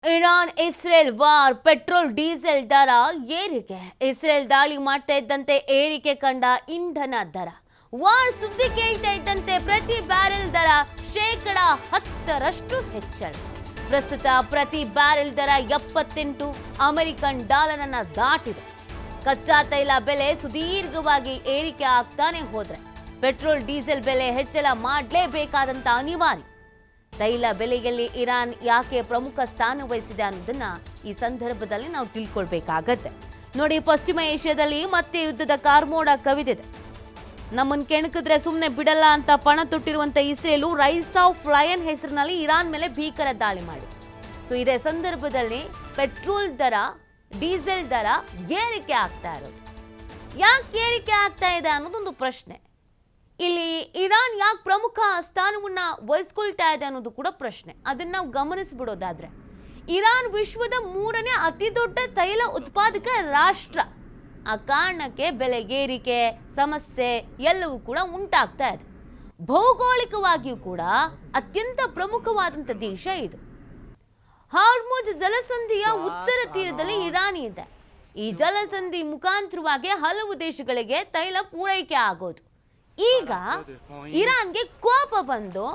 Iran Israel war petrol diesel ದರ ಏರಿಕೆ. Israel ದಾಳಿ ಮಾಡ್ತಾ ಇದ್ದಂತೆ ಏರಿಕೆ ಕಂಡ ಇಂಧನ ದರ. ವಾರ್ ಸುದ್ದಿ ಕೇಳ್ತಾ ಇದ್ದಂತೆ ಪ್ರತಿ ಬ್ಯಾರೆಲ್ ದರ 10% ಹೆಚ್ಚಳ. ಪ್ರಸ್ತುತ ಪ್ರತಿ ಬ್ಯಾರೆಲ್ ದರ 78 ಅಮೆರಿಕನ್ ಡಾಲರ್ ಅನ್ನ ದಾಟಿದೆ. ಕಚ್ಚಾ ತೈಲ ಬೆಲೆ ಸುದೀರ್ಘವಾಗಿ ಏರಿಕೆ ಆಗ್ತಾನೆ ಹೋದ್ರೆ ಪೆಟ್ರೋಲ್ ಡೀಸೆಲ್ ಬೆಲೆ ಹೆಚ್ಚಳ ಮಾಡಲೇಬೇಕಾದಂತ ಅನಿವಾರ್ಯ. ತೈಲ ಬೆಲೆಯಲ್ಲಿ ಇರಾನ್ ಯಾಕೆ ಪ್ರಮುಖ ಸ್ಥಾನ ವಹಿಸಿದೆ ಅನ್ನೋದನ್ನ ಈ ಸಂದರ್ಭದಲ್ಲಿ ನಾವು ತಿಳ್ಕೊಳ್ಬೇಕಾಗತ್ತೆ. ನೋಡಿ, ಪಶ್ಚಿಮ ಏಷ್ಯಾದಲ್ಲಿ ಮತ್ತೆ ಯುದ್ಧದ ಕಾರ್ಮೋಡ ಕವಿದಿದೆ. ನಮ್ಮನ್ನು ಕೆಣಕಿದ್ರೆ ಸುಮ್ಮನೆ ಬಿಡಲ್ಲ ಅಂತ ಪಣ ತೊಟ್ಟಿರುವಂತ ಇಸ್ರೇಲು ರೈಸ್ ಆಫ್ ಲಯನ್ ಹೆಸರಿನಲ್ಲಿ ಇರಾನ್ ಮೇಲೆ ಭೀಕರ ದಾಳಿ ಮಾಡಿದೆ. ಸೊ ಇದೇ ಸಂದರ್ಭದಲ್ಲಿ ಪೆಟ್ರೋಲ್ ದರ, ಡೀಸೆಲ್ ದರ ಏರಿಕೆ ಆಗ್ತಾ ಇರೋದು. ಯಾಕೆ ಏರಿಕೆ ಆಗ್ತಾ ಇದೆ ಅನ್ನೋದೊಂದು ಪ್ರಶ್ನೆ. ಇಲ್ಲಿ ಇರಾನ್ ಯಾಕೆ ಪ್ರಮುಖ ಸ್ಥಾನವನ್ನ ವಹಿಸ್ಕೊಳ್ತಾ ಇದೆ ಅನ್ನೋದು ಕೂಡ ಪ್ರಶ್ನೆ. ಅದನ್ನ ನಾವು ಗಮನಿಸ್ಬಿಡೋದಾದ್ರೆ, ಇರಾನ್ ವಿಶ್ವದ 3ನೇ ಅತಿ ದೊಡ್ಡ ತೈಲ ಉತ್ಪಾದಕ ರಾಷ್ಟ್ರ. ಆ ಕಾರಣಕ್ಕೆ ಬೆಲೆಗೇರಿಕೆ ಸಮಸ್ಯೆ ಎಲ್ಲವೂ ಕೂಡ ಉಂಟಾಗ್ತಾ ಇದೆ. ಭೌಗೋಳಿಕವಾಗಿಯೂ ಕೂಡ ಅತ್ಯಂತ ಪ್ರಮುಖವಾದಂಥ ದೇಶ ಇದು. ಹಾರ್ಮುಜ್ ಜಲಸಂಧಿಯ ಉತ್ತರ ತೀರದಲ್ಲಿ ಇರಾನ್ ಇದೆ. ಈ ಜಲಸಂಧಿ ಮುಖಾಂತರವಾಗಿ ಹಲವು ದೇಶಗಳಿಗೆ ತೈಲ ಪೂರೈಕೆ ಆಗೋದು. ಈಗ ಇರಾನ್ಗೆ ಕೋಪ ಬಂದು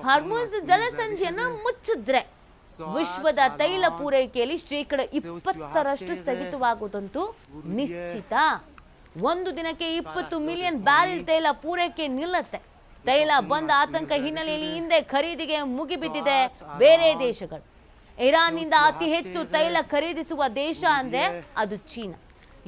ಹಾರ್ಮುಜ್ ಜಲಸಂಧಿಯನ್ನ ಮುಚ್ಚಿದ್ರೆ ವಿಶ್ವದ ತೈಲ ಪೂರೈಕೆಯಲ್ಲಿ 20% ಸ್ಥಗಿತವಾಗುವುದಂತೂ ನಿಶ್ಚಿತ. ಒಂದು ದಿನಕ್ಕೆ 20 ಮಿಲಿಯನ್ ಬ್ಯಾರೆಲ್ ತೈಲ ಪೂರೈಕೆ ನಿಲ್ಲುತ್ತೆ. ತೈಲ ಬಂದ ಆತಂಕ ಹಿನ್ನೆಲೆಯಲ್ಲಿ ಹಿಂದೆ ಖರೀದಿಗೆ ಮುಗಿಬಿದ್ದಿದೆ ಬೇರೆ ದೇಶಗಳು. ಇರಾನ್ನಿಂದ ಅತಿ ಹೆಚ್ಚು ತೈಲ ಖರೀದಿಸುವ ದೇಶ ಅಂದ್ರೆ ಅದು ಚೀನಾ.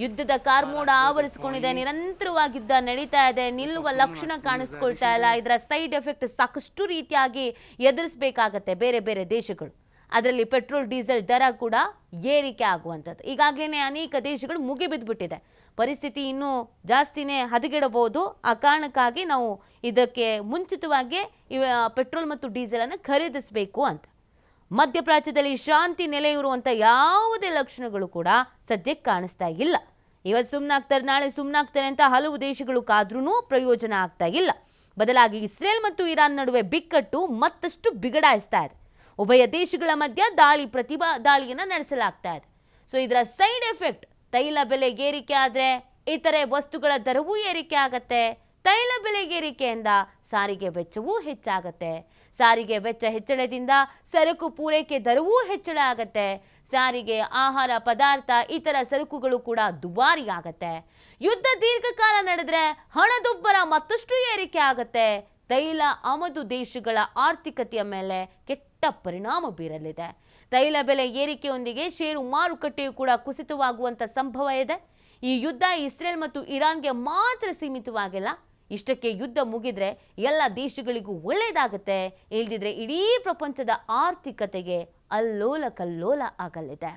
ಯುದ್ಧದ ಕಾರ್ಮೋಡ ಆವರಿಸಿಕೊಂಡಿದೆ. ನಿರಂತರವಾಗಿ ಯುದ್ಧ ನಡೀತಾ ಇದೆ. ನಿಲ್ಲುವ ಲಕ್ಷಣ ಕಾಣಿಸ್ಕೊಳ್ತಾ ಇಲ್ಲ. ಇದರ ಸೈಡ್ ಎಫೆಕ್ಟ್ ಸಾಕಷ್ಟು ರೀತಿಯಾಗಿ ಎದುರಿಸಬೇಕಾಗತ್ತೆ ಬೇರೆ ಬೇರೆ ದೇಶಗಳು. ಅದರಲ್ಲಿ ಪೆಟ್ರೋಲ್ ಡೀಸೆಲ್ ದರ ಕೂಡ ಏರಿಕೆ ಆಗುವಂಥದ್ದು. ಈಗಾಗಲೇ ಅನೇಕ ದೇಶಗಳು ಮುಗಿಬಿದ್ದುಬಿಟ್ಟಿದೆ. ಪರಿಸ್ಥಿತಿ ಇನ್ನೂ ಜಾಸ್ತಿನೇ ಹದಗೆಡಬಹುದು. ಆ ಕಾರಣಕ್ಕಾಗಿ ನಾವು ಇದಕ್ಕೆ ಮುಂಚಿತವಾಗಿ ಪೆಟ್ರೋಲ್ ಮತ್ತು ಡೀಸೆಲನ್ನು ಖರೀದಿಸಬೇಕು ಅಂತ. ಮಧ್ಯಪ್ರಾಚ್ಯದಲ್ಲಿ ಶಾಂತಿ ನೆಲೆಯಿರುವಂಥ ಯಾವುದೇ ಲಕ್ಷಣಗಳು ಕೂಡ ಸದ್ಯಕ್ಕೆ ಕಾಣಿಸ್ತಾ ಇಲ್ಲ. ಇವತ್ತು ಸುಮ್ಮನಾಗ್ತಾರೆ, ನಾಳೆ ಸುಮ್ಮನಾಗ್ತಾರೆ ಅಂತ ಹಲವು ದೇಶಗಳು ಕಾದ್ರೂ ಪ್ರಯೋಜನ ಆಗ್ತಾ ಇಲ್ಲ. ಬದಲಾಗಿ ಇಸ್ರೇಲ್ ಮತ್ತು ಇರಾನ್ ನಡುವೆ ಬಿಕ್ಕಟ್ಟು ಮತ್ತಷ್ಟು ಬಿಗಡಾಯಿಸ್ತಾ ಇದೆ. ಉಭಯ ದೇಶಗಳ ಮಧ್ಯ ದಾಳಿಯನ್ನು ನಡೆಸಲಾಗ್ತಾ ಇದೆ. ಸೊ ಇದರ ಸೈಡ್ ಎಫೆಕ್ಟ್, ತೈಲ ಬೆಲೆ ಏರಿಕೆ ಆದರೆ ಇತರೆ ವಸ್ತುಗಳ ದರವೂ ಏರಿಕೆ ಆಗತ್ತೆ. ತೈಲ ಬೆಲೆ ಏರಿಕೆಯಿಂದ ಸಾರಿಗೆ ವೆಚ್ಚವೂ ಹೆಚ್ಚಾಗತ್ತೆ. ಸಾರಿಗೆ ವೆಚ್ಚ ಹೆಚ್ಚಳದಿಂದ ಸರಕು ಪೂರೈಕೆ ದರವೂ ಹೆಚ್ಚಳ ಆಗತ್ತೆ. ಸಾರಿಗೆ, ಆಹಾರ ಪದಾರ್ಥ, ಇತರ ಸರಕುಗಳು ಕೂಡ ದುಬಾರಿ ಆಗತ್ತೆ. ಯುದ್ಧ ದೀರ್ಘಕಾಲ ನಡೆದ್ರೆ ಹಣದುಬ್ಬರ ಮತ್ತಷ್ಟು ಏರಿಕೆ ಆಗತ್ತೆ. ತೈಲ ಆಮದು ದೇಶಗಳ ಆರ್ಥಿಕತೆಯ ಮೇಲೆ ಕೆಟ್ಟ ಪರಿಣಾಮ ಬೀರಲಿದೆ. ತೈಲ ಬೆಲೆ ಏರಿಕೆಯೊಂದಿಗೆ ಷೇರು ಮಾರುಕಟ್ಟೆಯು ಕೂಡ ಕುಸಿತವಾಗುವಂಥ ಸಂಭವ ಇದೆ. ಈ ಯುದ್ಧ ಇಸ್ರೇಲ್ ಮತ್ತು ಇರಾನ್ಗೆ ಮಾತ್ರ ಸೀಮಿತವಾಗಿಲ್ಲ. ಇಷ್ಟಕ್ಕೆ ಯುದ್ಧ ಮುಗಿದ್ರೆ ಎಲ್ಲ ದೇಶಗಳಿಗೂ ಒಳ್ಳೆಯದಾಗುತ್ತೆ. ಇಲ್ದಿದ್ರೆ ಇಡೀ ಪ್ರಪಂಚದ ಆರ್ಥಿಕತೆಗೆ ಅಲ್ಲೋಲ ಕಲ್ಲೋಲ ಆಗಲಿದೆ.